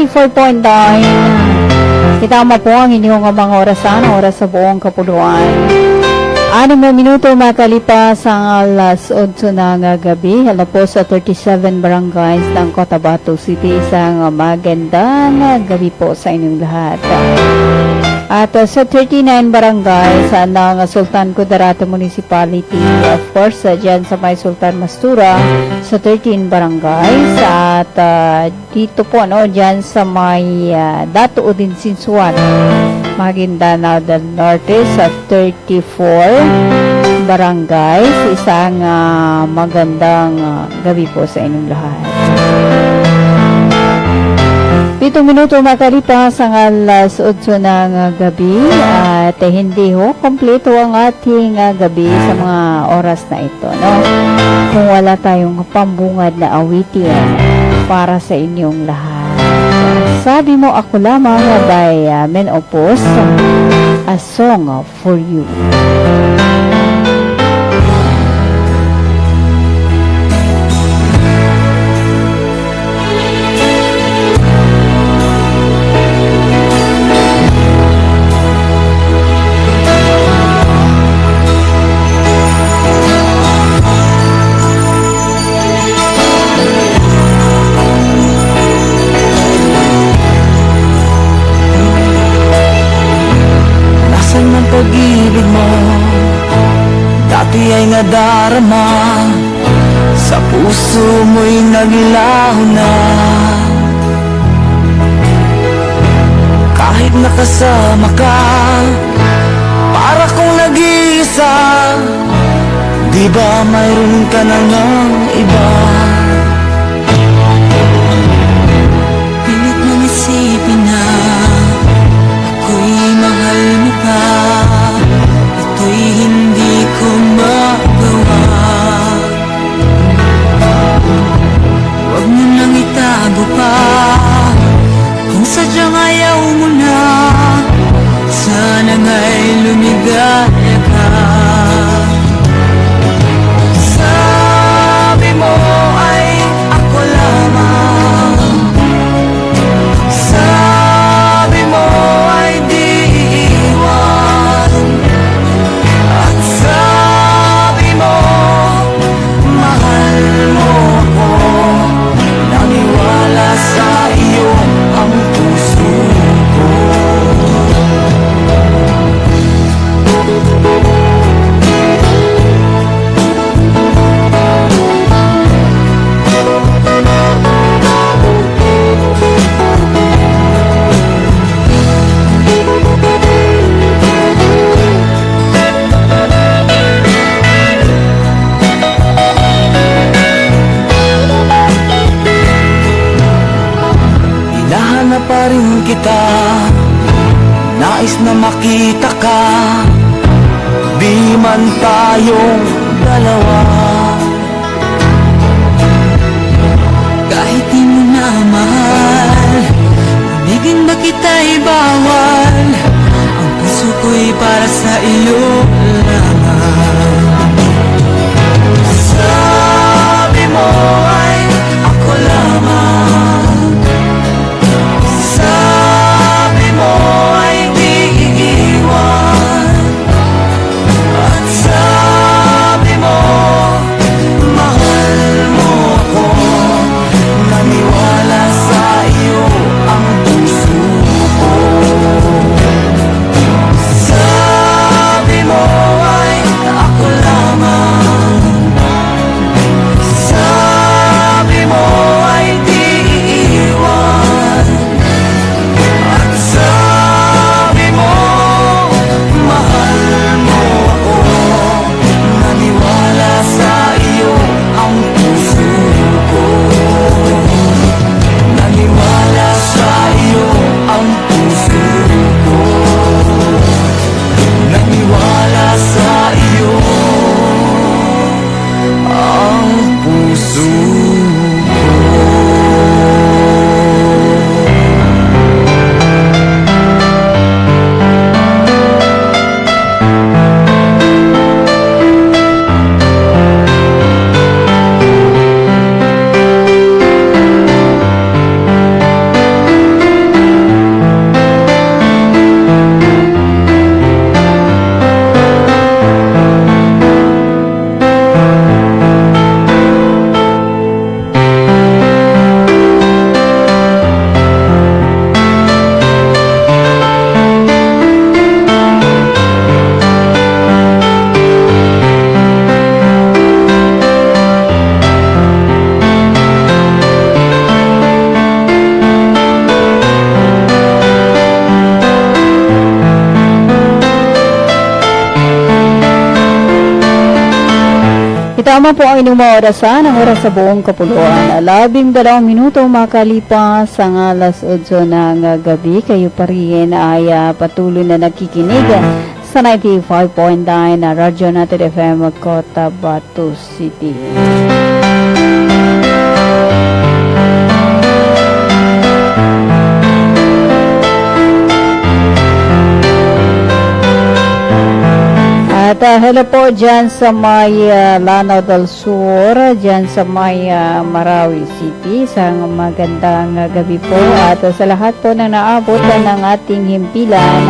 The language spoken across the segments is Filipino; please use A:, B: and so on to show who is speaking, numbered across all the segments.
A: 94.9. Kitama po ang inyong mga oras sa buong kapuluan. 6 na minuto makalipas ang alas 8 ng gabi. Hello po sa 37 barangays ng Cotabato City. Isang magandang gabi po sa inyong lahat. At sa 39 barangays ng Sultan Kudarat Municipality, of course, dyan sa may Sultan Mastura, sa 13 barangays. At dito po, dyan sa may Dato Udin Sinsuan, Maguindanao del Norte, sa 34 barangays. Isang magandang gabi po sa inyong lahat. 7 minuto makalipas ang alas 8 ng gabi at hindi kompleto ang ating gabi sa mga oras na ito, kung wala tayong pambungad na awitin para sa inyong lahat. Sabi mo ako lamang by Menopause, A Song for You.
B: Pag-ibig mo dati ay nadarama, sa puso mo'y naglaho na. Kahit nakasama ka, para kong nag-iisa. Di ba mayroon ka na ng iba? Pilit mong isipin na ako'y mahal mo pa. Ito'y hindi ko magawa. Huwag mo nang itago pa, kung sadyang ayaw mo na. Sana nga'y lumigaya ka. Sabi mo ay ako lamang. Sabi mo ay di iiwan. At sabi mo mahal mo ako. Naniwala sa iyo ang puso ko. Hinahanap pa rin kita, nais na makita ka. Di man tayong dalawa, kahit di mo na mahal, ibigin ba kita'y bawal. Ang puso ko'y para sa iyo lamang. Sabi mo ay ako lamang. Sabi mo ay di iiwan. At sabi mo mahal mo ako. Naniwala sa iyo ang puso ko. Sabi mo
A: Itama po ang inyong mga orasan, ang oras sa buong kapuluan. 12 minuto makalipas ang alas 8 ng gabi. Kayo pa rin ay patuloy na nakikinig sa 95.9 na Radyo Natin FM Cotabato City. At hello po dyan sa may Lanao del Sur, dyan sa may Marawi City. Isang magandang gabi po at sa lahat po na naabot ng ating himpilan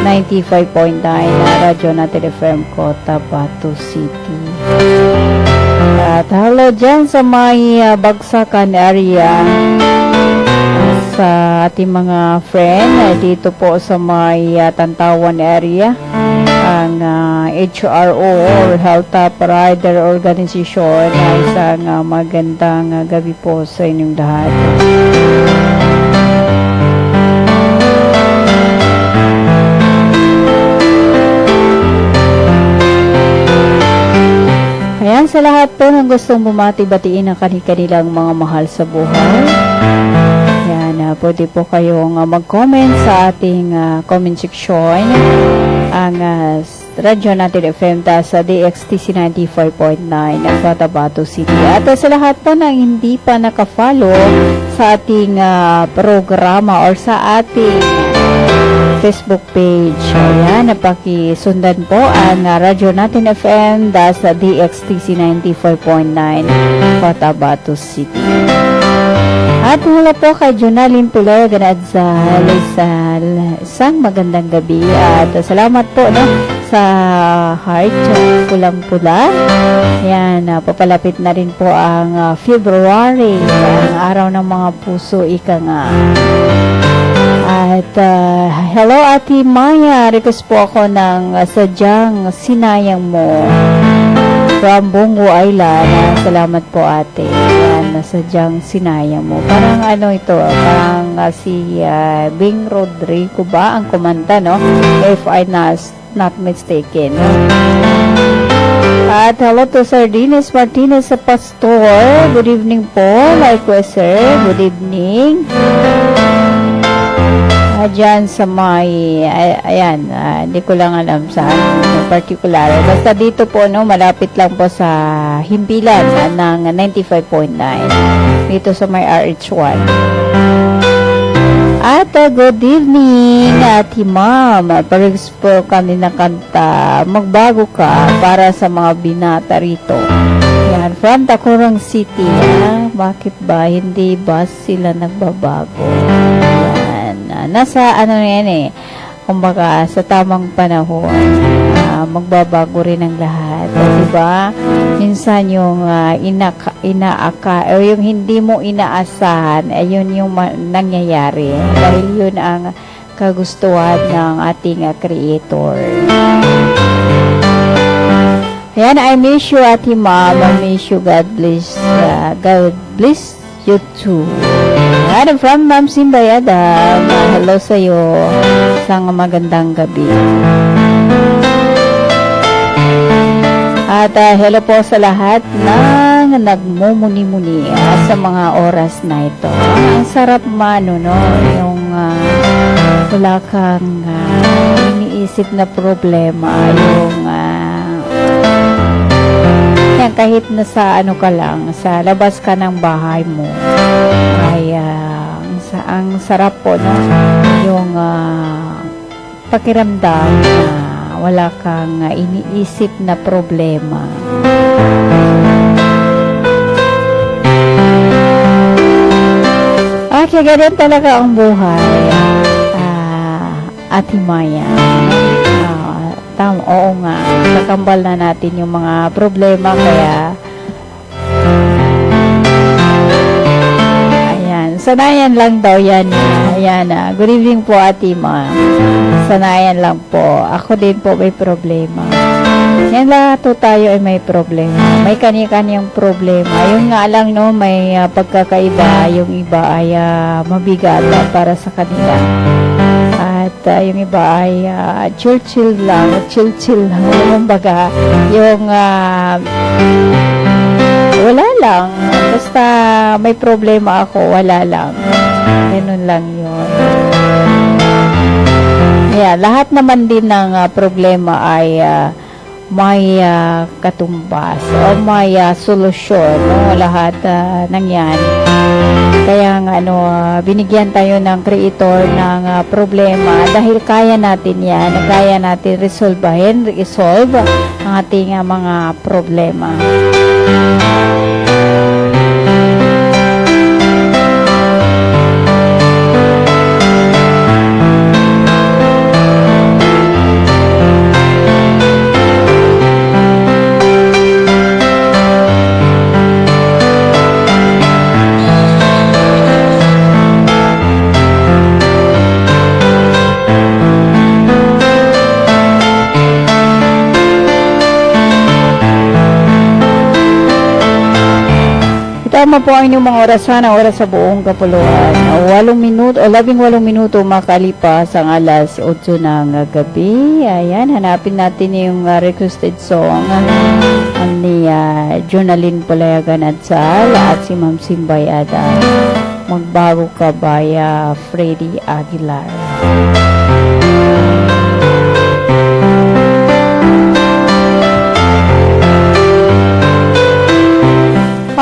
A: 95.9 na Radyo Natin FM Cotabato City. At hello dyan sa may Bagsakan area, sa ating mga friend dito po sa may Tantawan area, ang HRO or Health Rider Organization ay isang magandang gabi po sa inyong lahat. Ayan, sa lahat po ng gustong bumati-batiin ang kanilang mga mahal sa buhay. Pwede po kayong mag-comment sa ating comment section, ang Radyo Natin FM sa DXTC 95.9 ng Cotabato City. At sa lahat po na hindi pa nakafollow sa ating programa or sa ating Facebook page, ayan, napakisundan po ang Radyo Natin FM sa DXTC 94.9 Cotabato City. At mula po kay Jonalyn Pulo, ganad sa isang magandang gabi. At salamat po sa heart, pulang-pula. Yan, papalapit na rin po ang February, ang araw ng mga puso, ika nga. At hello Ate Maya, request po ako ng Sadyang Sinayang Mo from Bungo Island. Salamat po ate. Yan, Sadyang Sinayang Mo. Parang ito, parang si Bing Rodrigo ba ang kumanta, no? If I'm not mistaken. At hello to Sir Dines Martinez sa Pastor. Good evening po. Likewise sir, good evening. Diyan sa may, ayan, hindi ko lang alam saan particular. Basta dito po, malapit lang po sa himpilan ng 95.9. Dito sa may RH1. At good evening, Ate Ma'am. Parehas po kami na kanta, Magbago Ka, para sa mga binata rito. Yan, from Tacurong City. Bakit ba? Hindi ba sila nagbabago? Nasa yan kumbaga sa tamang panahon, magbabago rin ang lahat. Diba? Minsan yung inaaka o yung hindi mo inaasahan, ayun yung nangyayari dahil yun ang kagustuhan ng ating Creator. Ayan, I miss you Ate Ma'am. I miss you. God bless you too. Ayan, from Ma'am Simbayada. Hello sa'yo. Isang magandang gabi. At hello po sa lahat ng nagmumuni-muni sa mga oras na ito. Ang sarap mano, no? Yung wala kang iniisip na problema. Yung kahit na sa ka lang, sa labas ka ng bahay mo, ay ang sarap po, no? Yung pakiramdam na wala kang iniisip na problema. Kaya ganyan talaga ang buhay, Ate Maya. Oo nga, nakambal na natin yung mga problema, kaya ayan, sanayan lang daw yan. Ayan, good evening po Ate Ma. Sanayan lang po. Ako din po may problema. Yan, lahat tayo ay may problema. May kani-kaniyang problema. Yun nga lang, no, may pagkakaiba. Yung iba ay mabigat para sa kanila. At yung iba ay chill-chill lang, chill-chill lang. Yung baga, yung wala lang. Basta may problema ako, wala lang. Ganun lang yun. Yeah, lahat naman din ng problema ay may katumbas o may solusyon, no? Lahat ng yan. Kaya nga, binigyan tayo ng creator ng problema dahil kaya natin yan, kaya natin resolve ang ating mga problema. Tama po ang inyong mga oras sa buong kapuluan. 8 minuto o 18 minuto makalipas ang alas 8 ng gabi. Ayan, hanapin natin yung requested song ni Jonalyn Pulayagan at Sal at si Ma'am Simbay at Magbago Ka by Freddy Aguilar.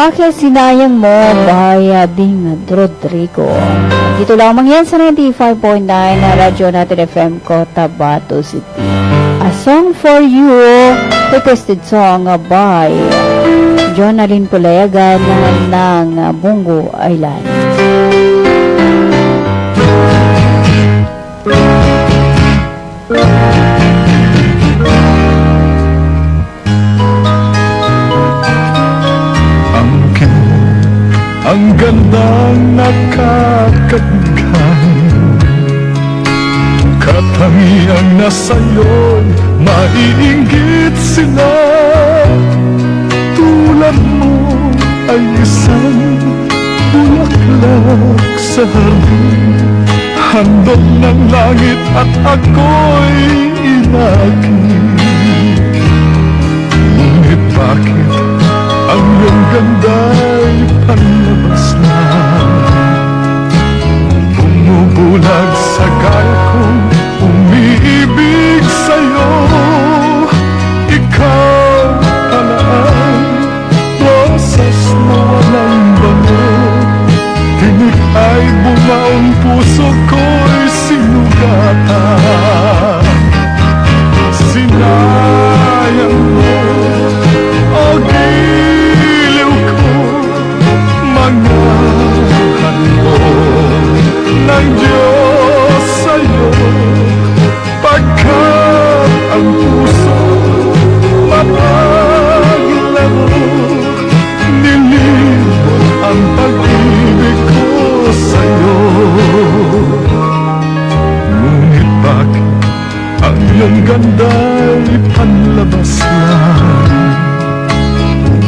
A: Okay, sinayang mo by Ding Rodrigo. Dito lamang yan sa 95.9 na Radyo Natin FM Cotabato City. A Song for You, requested song by Jonalyn Pulayagan ng Bungo Island.
B: Ang gandang nakakadangkan, katangiang nasa'yo'y maiinggit sila. Tulad mo ay isang bulaklak sa hardin, handog ng langit at ako'y inakit. Ngunit bakit ang iyong ganda'y panlabas na bumubulag sa kaya kong umiibig sa'yo? Ikaw pala ang rosas na walang bango, tinig ay bumaong puso ko'y sinugatan. Sinayang mo o giliw ko, mga handog ng Diyos sa'yo, pagkat ang puso mapaglago, nilibot ang pag-ibig ko sa'yo. Ngunit bakit ang iyong ganda'y panlabas lang,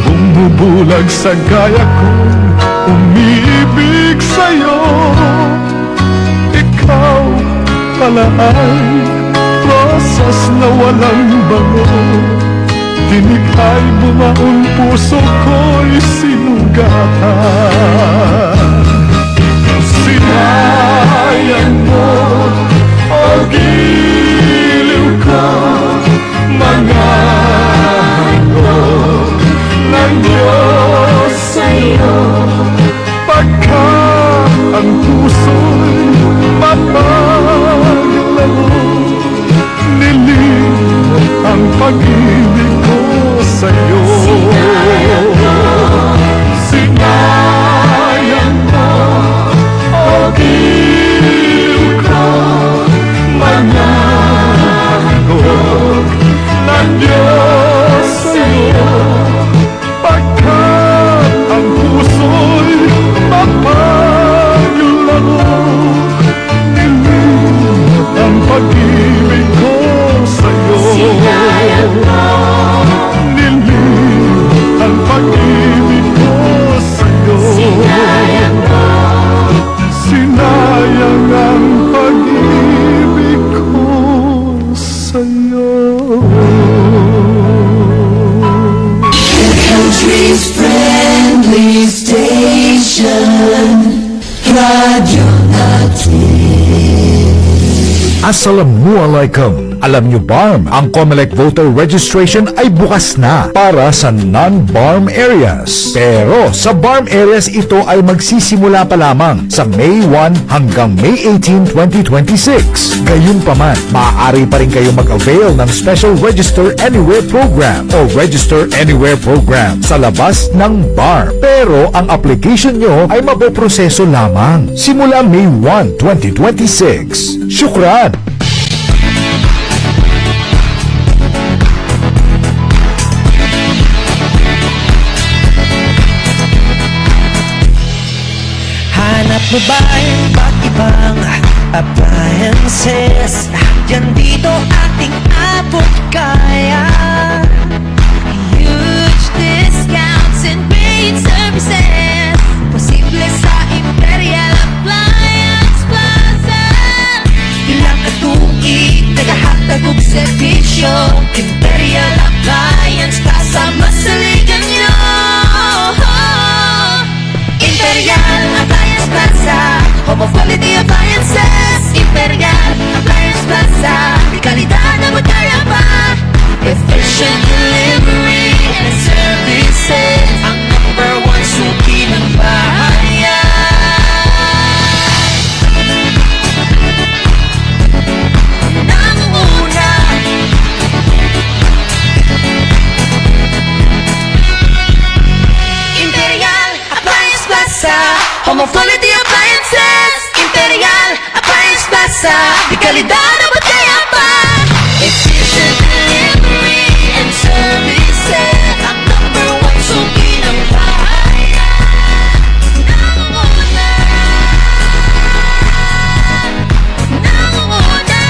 B: bumubulag sa gaya kong umiibig sa'yo? Ikaw pala ay rosas na walang bango, tinig ay bumaong puso ko'y sinugatan. Sinayang mo o giliw ko, mga handog ng Diyos sa'yo, pagkat ang puso'y mapaglago, nilimot ang pag-ibig ko sa'yo. Sinayang mo o giliw ko, mga
C: Assalamualaikum. Alam nyo BARM, ang COMELEC voter registration ay bukas na para sa non-BARM areas. Pero sa BARM areas ito ay magsisimula pa lamang sa May 1 hanggang May 18, 2026. Gayunpaman, maaari pa rin kayo mag-avail ng Special Register Anywhere Program o Register Anywhere Program sa labas ng BARM. Pero ang application nyo ay mapoproseso lamang simula May 1, 2026. Syukran!
B: Hanap mo ba yung iba't ibang appliances? Yan dito ating abot kaya. Huge discounts and great services. Posible sa Imperial Appliance Plaza. Ilang katuig, nagahatag og servisyo. Imperial Appliance Plaza, masaligan nyo. Imperial Appliance Plaza, home of quality appliances. Imperial Appliance Plaza, di kalidad na magkaya pa. Efficient delivery and services, ang number one suki ng bahayan. Nangunguna, Imperial Appliance Plaza, home of quality appliances. Imperial Appliance Plaza, di kalidad na magkaya pa. Efficient delivery and services, ang number one suki ng bahayan. Nangunguna, nangunguna.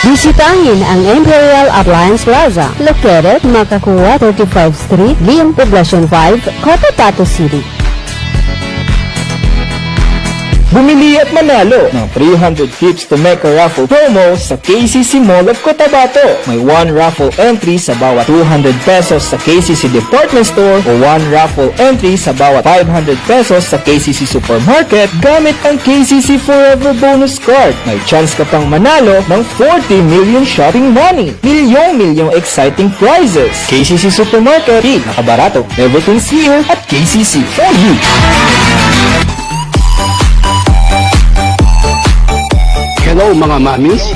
D: Bisitahin ang Imperial Appliance Plaza, located Makakuwa 35th Street, Liam Poblacion 5, Cotabato City.
E: Bumili at manalo ng 300 tips to make a raffle promo sa KCC Mall of Cotabato. May 1 raffle entry sa bawat 200 pesos sa KCC Department Store o 1 raffle entry sa bawat 500 pesos sa KCC Supermarket gamit ang KCC Forever Bonus Card. May chance ka pang manalo ng 40 million shopping money. Milyong exciting prizes. KCC Supermarket, nakabarato. Everything's here at KCC for you.
F: Hello mga mamis.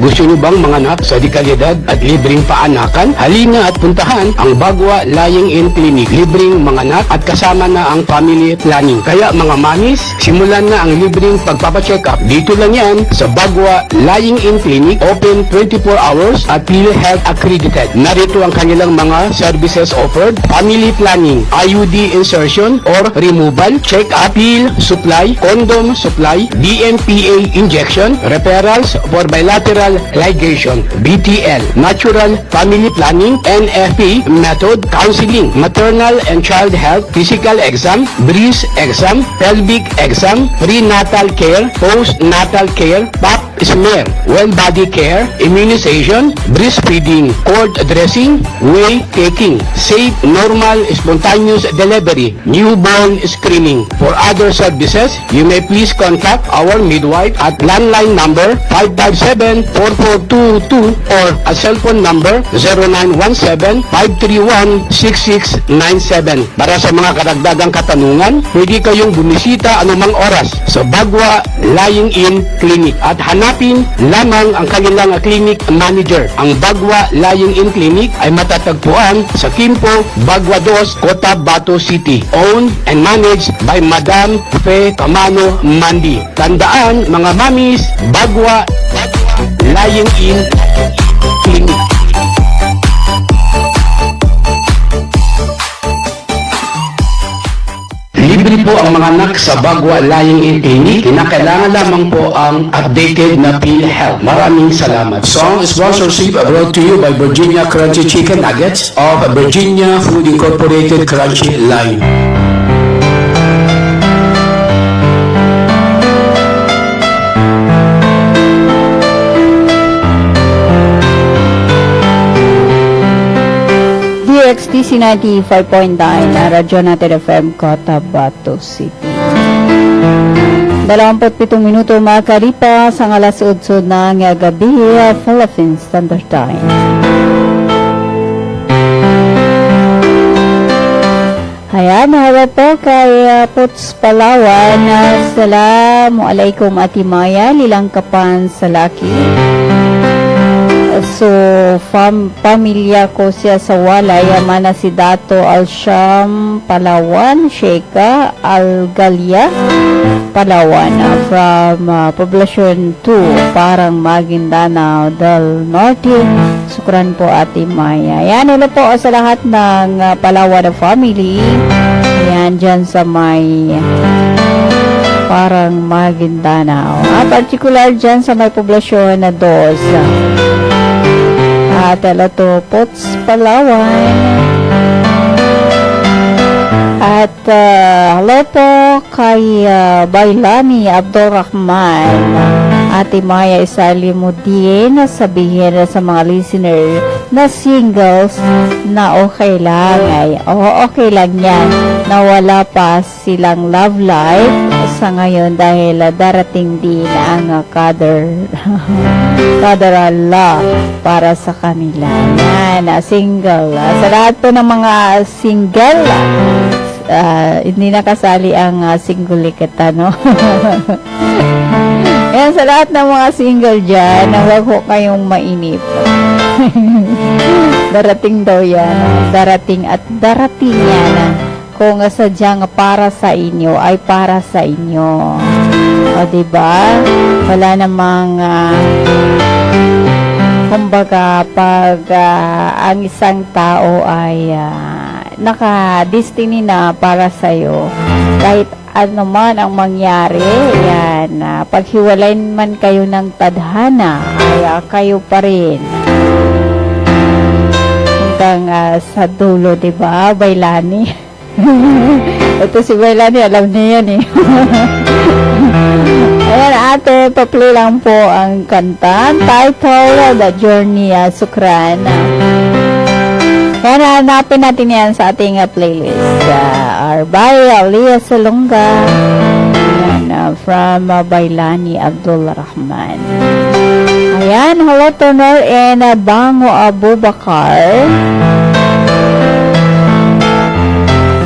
F: Gusto nyo bang manganak sa dekalidad at libreng paanakan? Halina at puntahan ang Bagwa Lying-in Clinic. Libreng manganak at kasama na ang family planning. Kaya mga mamis, simulan na ang libreng pagpapacheck up. Dito lang yan sa Bagwa Lying-in Clinic. Open 24 hours at PhilHealth accredited. Narito ang kanilang mga services offered. Family planning, IUD insertion or removal, check up, pill supply, condom supply, DMPA injection, referrals for bilateral ligation, BTL, natural family planning, NFP method, counseling, maternal and child health, physical exam, breast exam, pelvic exam, prenatal care, postnatal care, pap smear, well body care, immunization, breastfeeding, cord dressing, weight taking, safe, normal, spontaneous delivery, newborn screening. For other services, you may please contact our midwife at landline number 557-4422 or a cellphone number 0917-531-6697. Para sa mga karagdagang katanungan, pwede kayong bumisita anumang oras sa Bagwa Lying-in Clinic at hanapin lamang ang kanilang clinic manager. Ang Bagwa Lying-in Clinic ay matatagpuan sa Kimpo, Bagwa 2, Cotabato City. Owned and managed by Madam Fe Camano Mandi. Tandaan mga mamis, Bagwa Lying-in Clinic. Libre po ang mga anak sa Bagwa Lying-in Clinic. Kinakailangan lamang po ang updated na PhilHealth. Maraming salamat. Song sponsorship brought to you by Virginia Crunchy Chicken Nuggets of Virginia Food Incorporated Crunchy Line.
A: DXTC 95.9 na Radyo Natin FM, Cotabato City. 27 minuto makalipas ang alas 8 ng gabi, Philippines Standard Time. Ayan, hello po kay Puts Palawan. Assalamualaikum Ati Maya, lilang kapan sa laki. So, pamilya ko siya sa walay, mana si Dato Alsham Palawan, Sheikha Algalia Palawan, from Poblacion 2, parang Maguindanao del Norte. Sukran po Ate Maya. Ayan, hello po sa lahat ng Palawan na family. Ayan, dyan sa may parang Maguindanao. Particular dyan sa may Poblacion na 2. At hello to Puts Palawan. At hello po kay Bailani Abdurrahman. Ate Maya Isalimuddin, sabihin sa mga listener na singles na okay lang ay okay lang yan na wala pa silang love life sa ngayon dahil darating din ang Qadar Allah para sa kanila. Yan, single. Sa lahat po ng mga single, hindi nakasali ang single kita, no? Yan, sa lahat ng mga single dyan, huwag ko kayong mainip. Darating daw yan. Darating at darating yan. Kung sadyang para sa inyo, ay para sa inyo. O, diba? Wala namang kumbaga, pag ang isang tao ay naka-destiny na para sa'yo, kahit ano man ang mangyari, yan, paghiwalay man kayo ng tadhana, ay kayo pa rin. Hanggang sa dulo, diba, Bailani? Ito si Bailani, alam niya yan eh. Ayan, ate, pa-play lang po ang kanta. Title, The Journey, Sukran. Ayan, hanapin natin yan sa ating playlist. Arbay, Alia Salonga. Ayan, from Bailani Abdul Rahman. Ayan, hello to Nor and Bango Abubakar.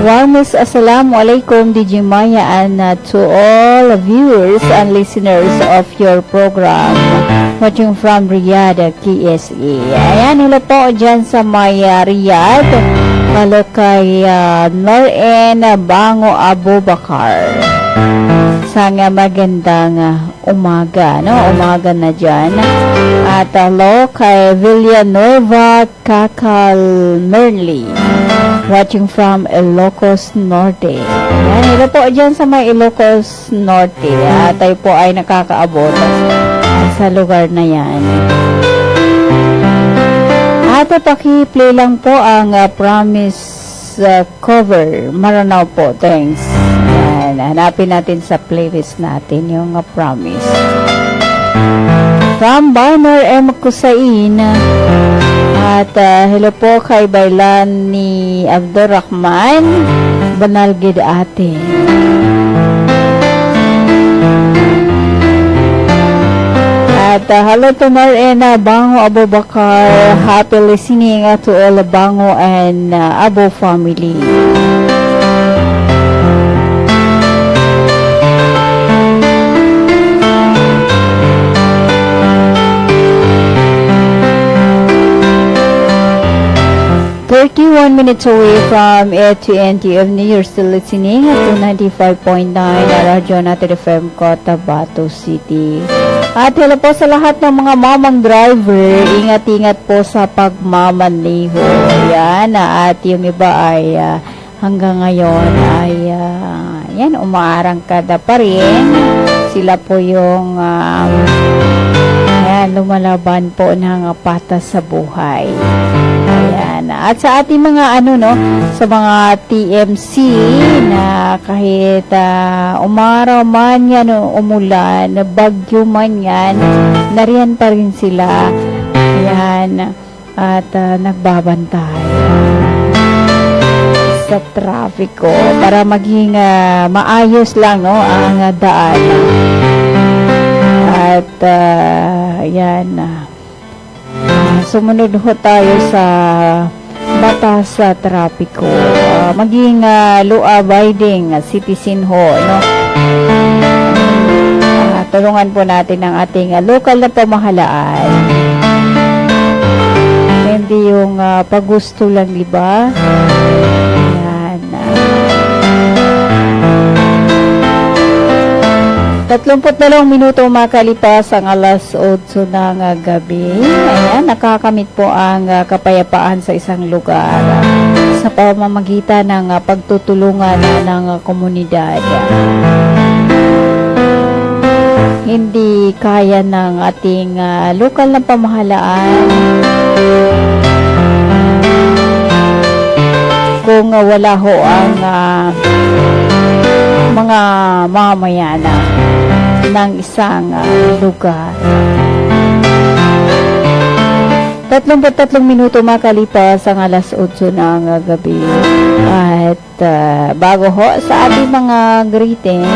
A: Warmest Assalamualaikum DJ Maya and to all viewers and listeners of your program watching from Riyadh, KSA. Ayan, hello po dyan sa may Riyadh. Hello kay Nor and Bango Abubakar. Isang magandang umaga, no? Umaga na dyan. At hello kay Villanueva Kakal Merli. Watching from Ilocos Norte. Ayan, hello po dyan sa may Ilocos Norte. Tayo po ay nakakaabot sa lugar na yan. At paki-play lang po ang Promise cover. Maranao po. Thanks. Ayan, hanapin natin sa playlist natin yung Promise. From Barmer M. Kusain. At hello po kay Bailan ni Abdurrahman Banalgid ate. At hello to Marina Bango Abubakar. Happy listening to all Bango and Abu family. 31 minutes away from AT&T of New York, still listening to 95.9 Radyo Natin FM Cotabato City. At hello po sa lahat ng mga mamang driver, ingat-ingat po sa pagmamaneho. Yan, at yung iba ay hanggang ngayon ay yan, umaarangkada pa rin. Sila po yung yan, lumalaban po ng patas sa buhay. Ayan. At sa ating mga sa mga TMC na kahit umaraw man yan o umulan, bagyo man yan, nariyan pa rin sila. Ayan. At nagbabantay. sa trafiko para maging maayos lang no ang daan. At yan sumunod ho tayo sa batas sa trapiko. Maging law-abiding citizen ho, no? Tulungan po natin ang ating local na pamahalaan. Hindi yung paggusto lang, di ba? Ayan. 32 minuto makalipas ang alas 8 ng gabi. Ayan, nakakamit po ang kapayapaan sa isang lugar sa pamamagitan ng pagtutulungan ng komunidad. Hindi kaya ng ating lokal na pamahalaan kung wala ho ang mga mamayana ng isang lugar. 33 minuto makalipas ang alas 8 ng gabi. At bago ho sa ating mga greetings,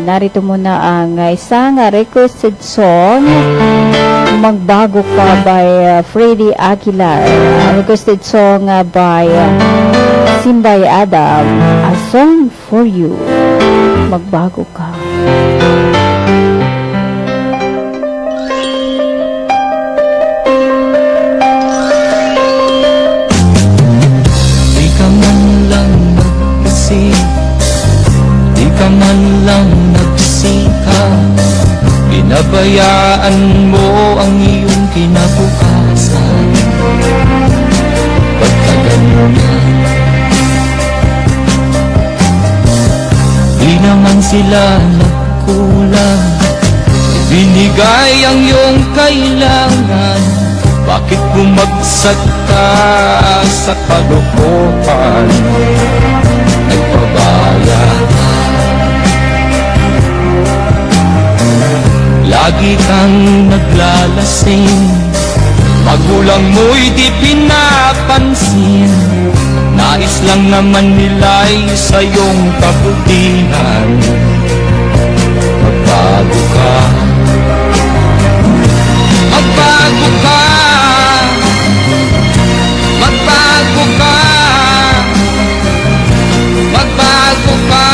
A: narito muna ang isang requested song, Magbago Ka by Freddy Aguilar. Requested song by Simbay Adam, A Song for You. Magbago Ka.
E: Di ka man lang nagkasing, di ka man lang nagsika, pinabayaan mo ang iyong kinabukasan. Pagtagal mo na, di naman sila nagkulang, ibinigay ang iyong kailangan. Bakit bumagsak ka sa kalokohan? Nagpabaya ka, lagi kang naglalasing, magulang mo'y di pinapansin. Nais lang naman nila'y sa iyong kabutihan. Magbago ka, magbago ka, magbago ka, magbago ka.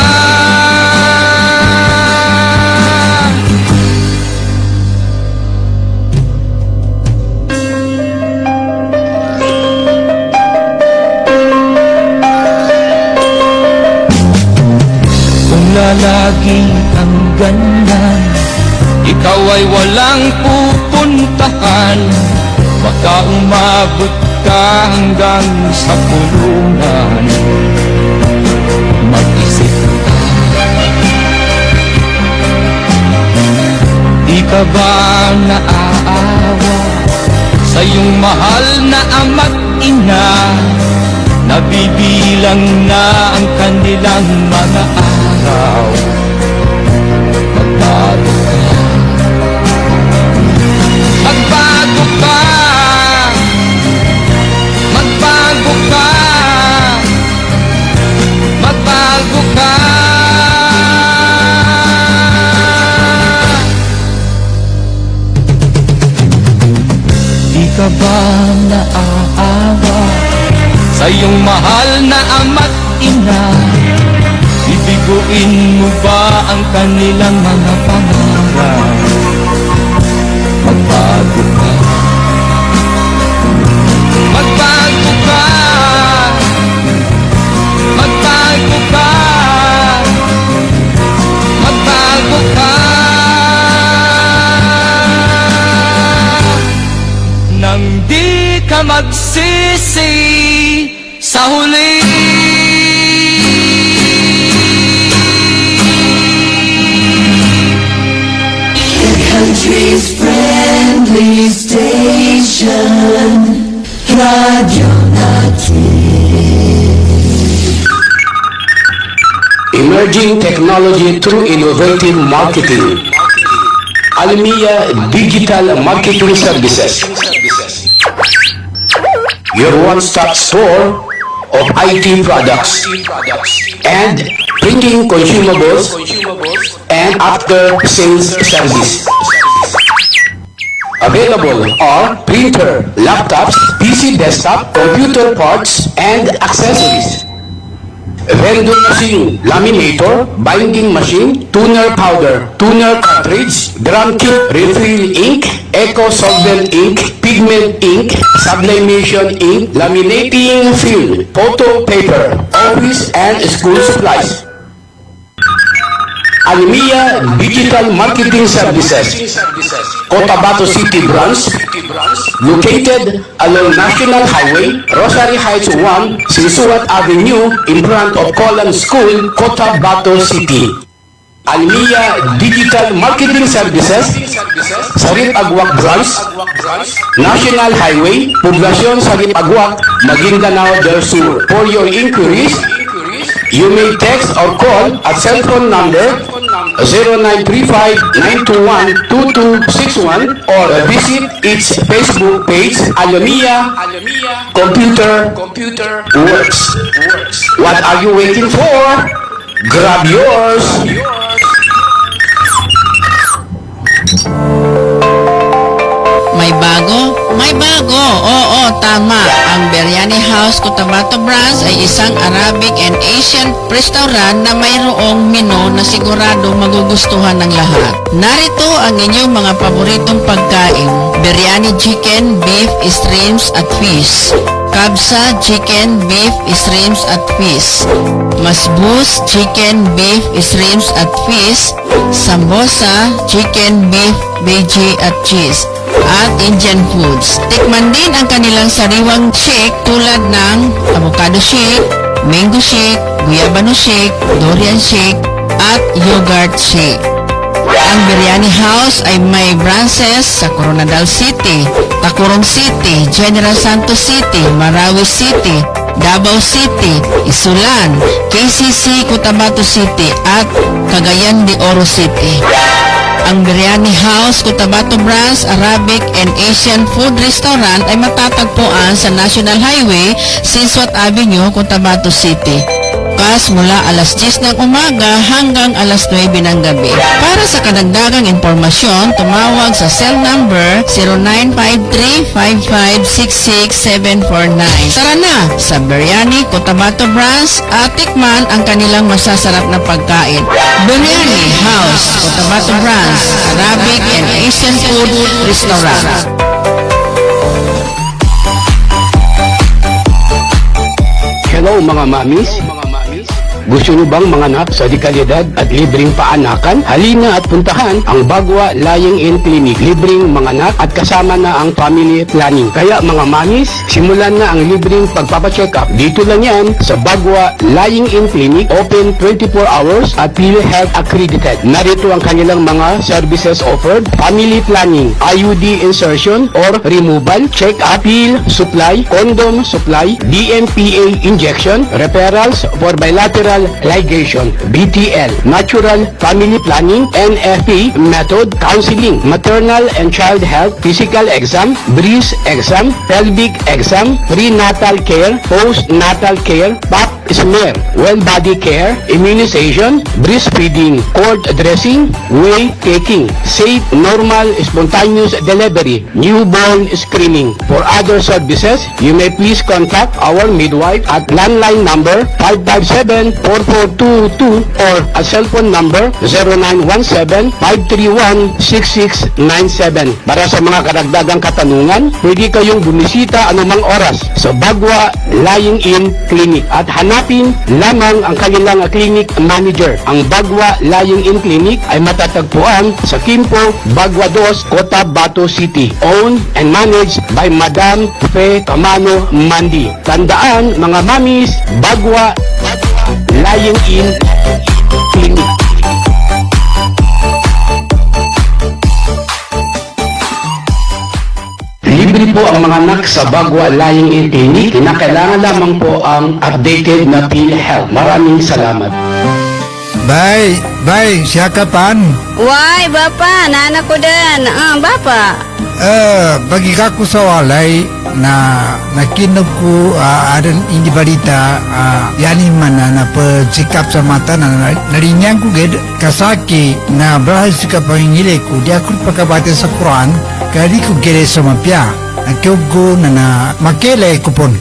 E: Kung lalagi ang ganyan, ikaw ay walang pupuntahan. Baka umabot ka hanggang sa kulungan. Mag-isip ka, di ka ba naaawa sa iyong mahal na ama't ina? Nabibilang na ang kanilang mga araw. Magbago ka, magbago ka, magbago ka, magbago ka. Di ka ba naaawa sa iyong mahal na ama't ina? Bibiguin mo ba ang kanilang mga pangarap? Magbago ka, magbago ka, magbago ka, magbago ka. Nang di ka magsisi sa huli.
B: Country's friendly station, Radio
F: Emerging technology through innovative marketing. Almia Digital Marketing Services. Your one-stop store of IT products and printing consumables and after-sales service. Available are printer, laptops, PC desktop, computer parts, and accessories. Vending machine, laminator, binding machine, tuner powder, tuner cartridge, drum kit, refill ink, eco solvent ink, pigment ink, sublimation ink, laminating film, photo paper, office and school supplies. Almia Digital Marketing Services, Cotabato City Branch, located along National Highway, Rosary Heights 1, Sisuat Avenue, in front of Colan School, Cotabato City. Almia Digital Marketing Services, Sarit Agwak Branch, National Highway, Poblacion Sarit Agwak, Maguindanao del Sur. For your inquiries, you may text or call at cell phone number 0935-921-2261 or visit its Facebook page, Almia Computer Works. What are you waiting for? Grab yours!
G: May bago. Oo, tama. Ang Biryani House Cotabato Branch ay isang Arabic and Asian restaurant na mayroong menu na sigurado magugustuhan ng lahat. Narito ang inyong mga paboritong pagkain. Biryani chicken, beef, shrimps at fish. Kabsa, chicken, beef, shrimps at fish. Masbus, chicken, beef, shrimps at fish. Sambosa, chicken, beef, veggie at cheese. At Indian foods. Tikman din ang kanilang sariwang shake tulad ng avocado shake, mango shake, guyabano shake, durian shake, at yogurt shake. Ang Biryani House ay may branches sa Coronadal City, Tacurong City, General Santos City, Marawi City, Davao City, Isulan, KCC, Cotabato City, at Cagayan de Oro City. Ang Biryani House Cotabato Branch Arabic and Asian Food Restaurant ay matatagpuan sa National Highway, Sisuat Avenue, Cotabato City. Bukas mula alas 10 ng umaga hanggang alas 9 ng gabi. Para sa kadagdagang impormasyon, tumawag sa cell number 0953-5566749. Tara na sa Biryani Cotabato Branch at tikman ang kanilang masasarap na pagkain. Biryani House Cotabato Branch Arabic and Asian Food Restaurant.
F: Hello mga mamis! Gusto nyo bang manganak sa dekalidad at libreng paanakan? Halina at puntahan ang Bagwa Lying-in Clinic. Libreng manganak at kasama na ang family planning. Kaya mga mamis, simulan na ang libreng pagpapacheck up. Dito lang yan sa Bagwa Lying-in Clinic. Open 24 hours at PhilHealth accredited. Narito ang kanilang mga services offered. Family planning, IUD insertion or removal, check-up, pill supply, condom supply, DMPA injection, referrals for bilateral ligation, BTL, natural family planning, NFP method, counseling, maternal and child health, physical exam, breast exam, pelvic exam, prenatal care, postnatal care, pap smear, well body care, immunization, breastfeeding, cord dressing, weight taking, safe, normal, spontaneous delivery, newborn screening. For other services, you may please contact our midwife at landline number 557-4422 or a cell phone number 0917-531-6697. Para sa mga karagdagang katanungan, pwede kayong bumisita anumang oras sa Bagwa Lying-in Clinic at hanapin lamang ang kanilang clinic manager. Ang Bagwa Lying-in Clinic ay matatagpuan sa Kimpo, Bagwa 2, Cotabato City. Owned and managed by Madam Fe Camano Mandi. Tandaan mga mamis, Bagwa Lying-in Clinic. Libre po ang mga anak sa Bagwa Lying-in Clinic. Kinakailangan lamang po ang updated na PhilHealth. Maraming salamat.
H: Bay, siya ka pan.
D: Why, Bapa? Nana ko din. Bapa.
H: Bagi kako sa walay na nakinog ko ada hindi balita yani mana na pagsikap sa mata na narinyang ko ged kasaki na berhasil sikap pangingili ko di ako pagkabati sa Quran kadi ko gede sa mapya nagkiugo na makele kupon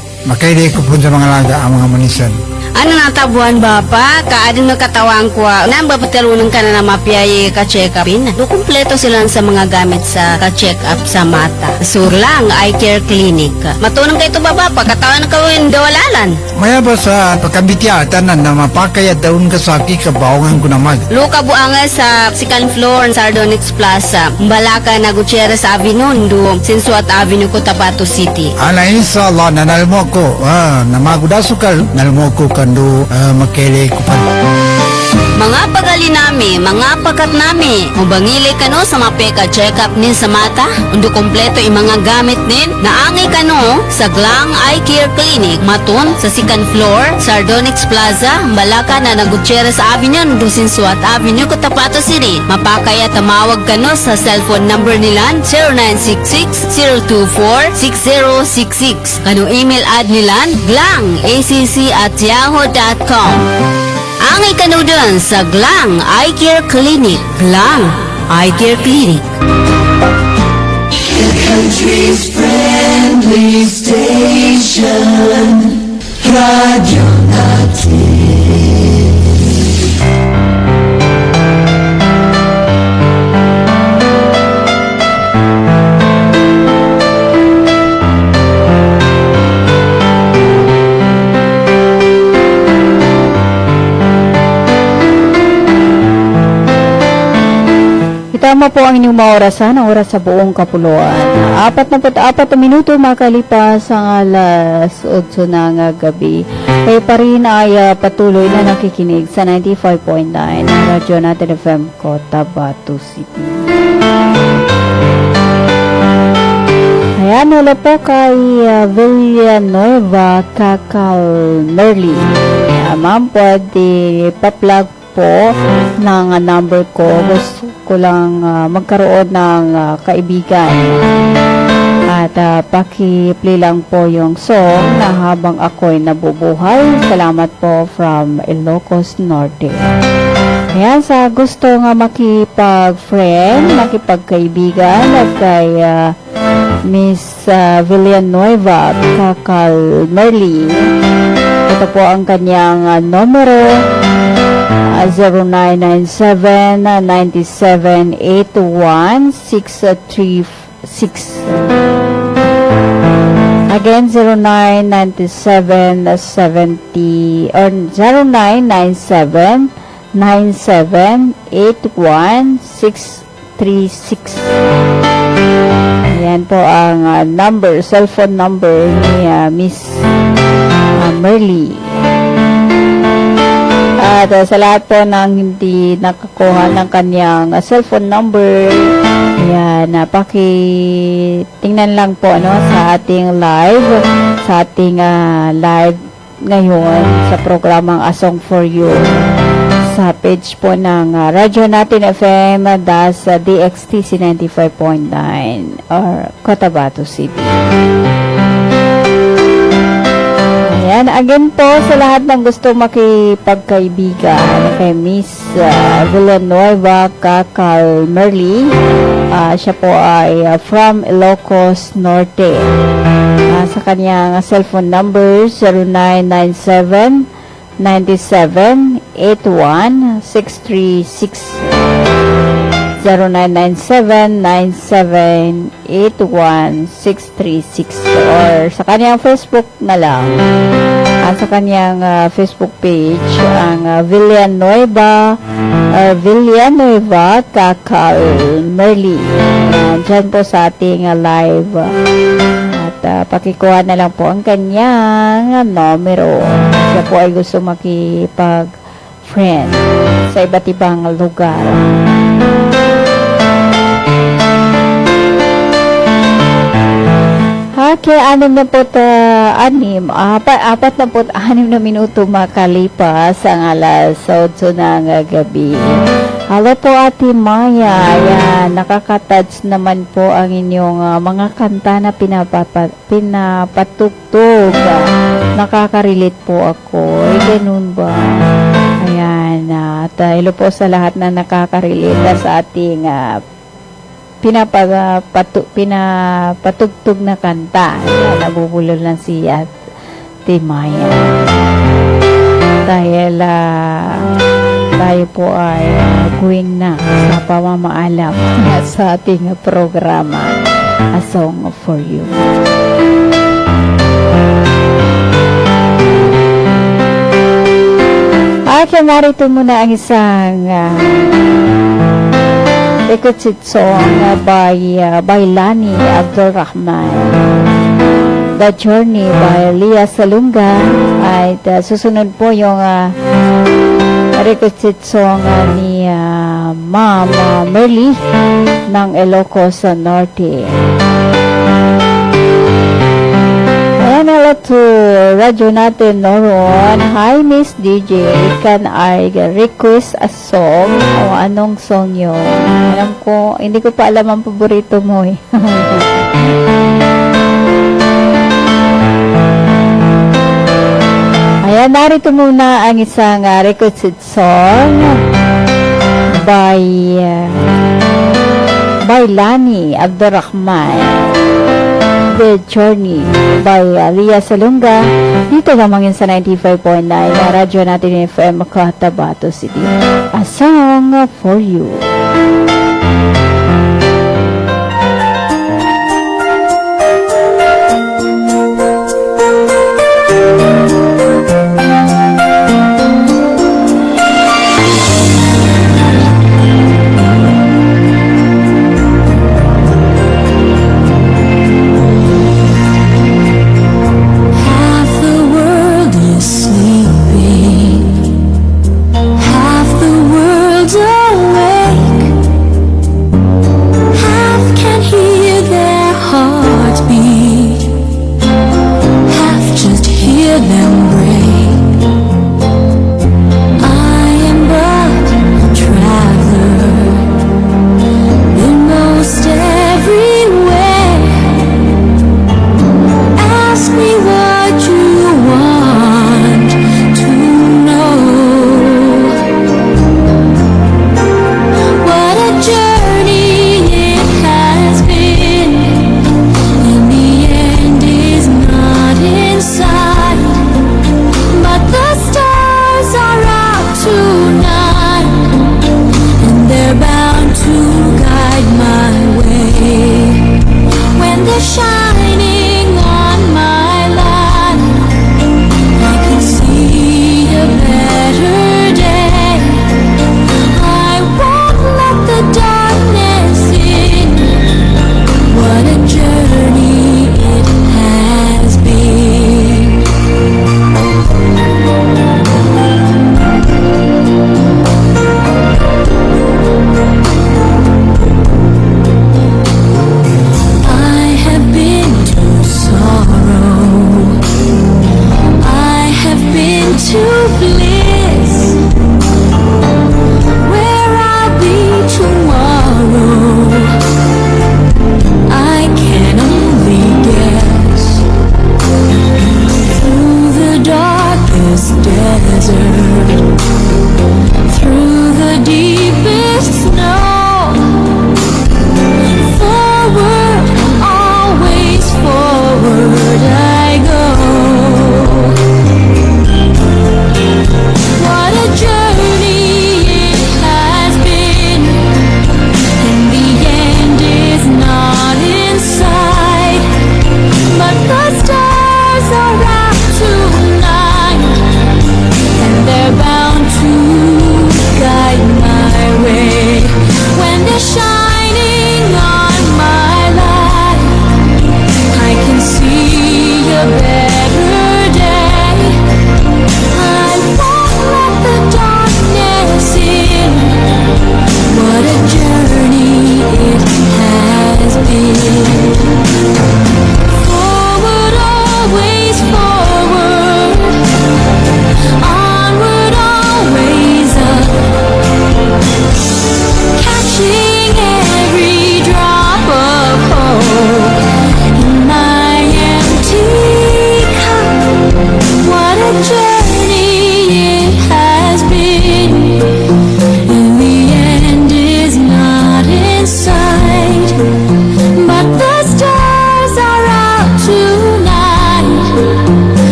H: sa mga laga ang mga manisan.
D: Ano natabuan ba pa? Kaadin nakatawang ko. Nang bapatalunong ka na mapiyay ka-check upin. Do kumpleto sila sa mga gamit sa ka-check up sa mata. Sur lang, eye care clinic. Matunong kayo ito baba, pagkatawan na kawin dawalalan.
H: Maya ba sa pagkambitya tanan na mapakay at daun kasaki kabawangan ko naman.
D: Luka buanga sa second floor Sardonyx Plaza. Balaka na Gutierrez Avenue, do Sinsuat Avenue, Cotabato City.
H: Ana inshallah nanalmo ko namagudasukal nalmo ko kando makele ko pa.
D: Mga pagali nami, mga pakat nami, mabangili kano sa mapeka check-up nin sa mata, undo kompleto yung mga gamit nin, naangay kano sa Glang Eye Care Clinic, matun sa second floor, Sardonyx Plaza, Balaka na Gutierrez Avenue, Dusinsuat Avenue, Cotabato City. Mapakaya tamawag kano sa cellphone number nilan, 0966-024-6066. Kano email ad nilan, glangacc@yahoo.com. Angay ka na dun sa Glang Eye Care Clinic. Glang Eye Care Clinic.
B: Country's friendly station, Radio Natin.
A: Tama po ang inyong mga orasan, ang oras sa buong kapuluan. 44 minuto makalipas ang alas 8 ng gabi. Kayo pa rin ay patuloy na nakikinig sa 95.9 ng Radyo Natin FM Cotabato City. Ayan, wala po kay Villanueva Kakal Merly. Ma'am, pwede pa-plug po ng number ko. Gusto ko lang magkaroon ng kaibigan at paki-play lang po yung song na habang ako'y nabubuhay. Salamat po from Ilocos Norte. Ayan, sa gusto nga makipag-friend, makipagkaibigan at kay Miss Villanueva Kakal Merly, ito po ang kanyang numero, 0997-9781-636. Again, 0997-70 or 0997-9781-636. Ayan po ang number, cellphone number ni Miss Merly. At sa lahat po ng hindi nakakuha ng kanyang cellphone number, ayan, tingnan lang po sa ating live, live ngayon sa programang A Song for You sa page po ng Radyo Natin FM das DXTC 95.9 or Cotabato City. Ayan, again po sa lahat ng gusto makipagkaibigan kay Miss Villanueva Kakal Merly. Siya po ay from Ilocos Norte. Sa kanyang cellphone number 0997-9781-636. 0997-9781-636 or sa kanyang Facebook na lang. Sa kanyang Facebook page, ang Villanueva Kakal Merly. Diyan po sa ating live. At pakikuha na lang po ang kanyang numero. Siya po ay gusto makipag-friend sa iba't ibang lugar. Kaya 6 na minuto makalipas ang alas 8 ng gabi. Hello po Ate Maya. Ayan, nakaka-touch naman po ang inyong mga kanta na pinapatugtog. Nakaka-relate po ako. Ganun ba? Ayan, at hello po sa lahat na nakaka-relate sa ating pinapatugtog na kanta. Ayan, nabubulol lang si Ate Maya. Dahil tayo po ay going na sa pamamaalam sa ating programa, A Song for You. Okay, narito muna ang isang ikutsit song by Lani Abdulrahman. The Journey by Leah Salunga. At susunod po yung requested song ni Ma'am Merly ng Ilocos Norte. Ayan, hello to radyo natin noon. Hi Miss DJ, can I request a song? O anong song yun? Alam ko, hindi ko pa alam ang paborito mo eh. Ayan, narito muna ang isang requested song by Lani Abdulrahman, The Journey by Leah Salunga. Dito lamang yun sa 95.9 na radyo natin FM Cotabato City. A Song for You.
B: Half the world's away.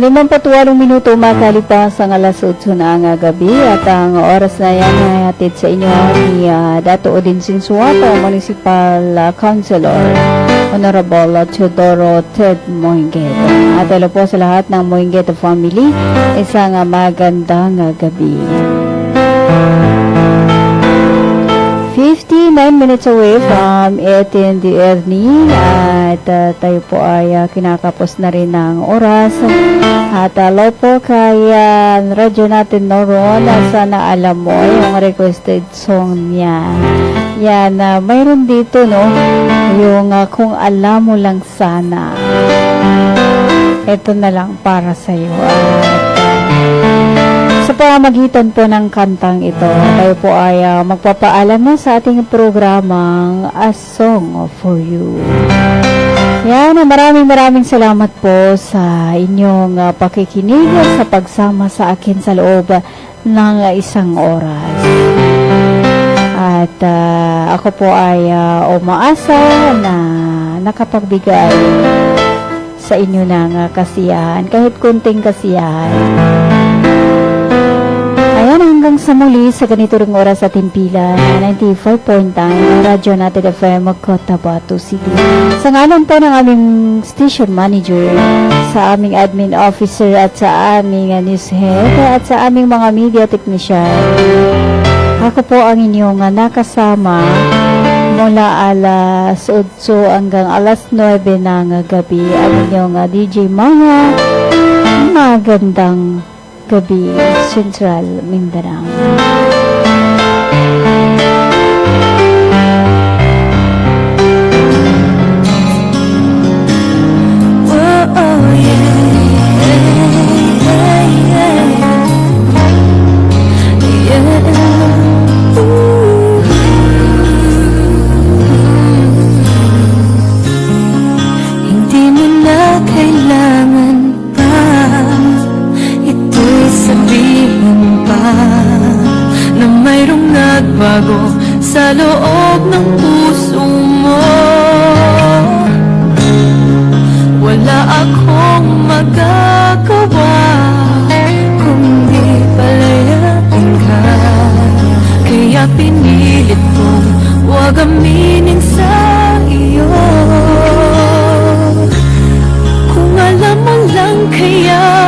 A: Limang minuto makalipas ang alas 8 na ang gabi at ang oras na yan ay hatid sa inyo ni Dato Odin Sinsuato, Municipal Councilor, Honorable Teodoro Ted Moingueto. At hello po sa lahat ng Moingueto family, isang magandang gabi. 59 minutes away from 18 the evening at tayo po ay kinakapos na rin ng oras at hello po kay radyo natin noron sana alam mo yung requested song niya yan mayroon dito no yung kung alam mo lang sana ito na lang para sa'yo sa pamamagitan po ng kantang ito, tayo po ay magpapaalam na sa ating programang A Song for You. Yan, maraming salamat po sa inyong pakikinig sa pagsama sa akin sa loob ng isang oras. At ako po ay umaasa na nakapagbigay sa inyo ng kasiyahan, kahit kunting kasiyahan. Ayan, hanggang sa muli sa ganito ring oras sa Timpila na 95.9 Radyo Natin FM Cotabato City. Sa ngalan po ng aming station manager, sa aming admin officer at sa aming news head at sa aming mga media technician, ako po ang inyong nakasama mula alas 8 hanggang alas 9 ng gabi. Ang inyong DJ Maya, magandang gabi, Central Mindanao.
B: Hindi mo na kailangan pa ito'y sabihin pa na mayroong nagbago sa loob ng puso mo. Wala akong magagawa kundi palayain ka, kaya pinilit kong huwag aminin sa iyo. Kung alam mo lang kaya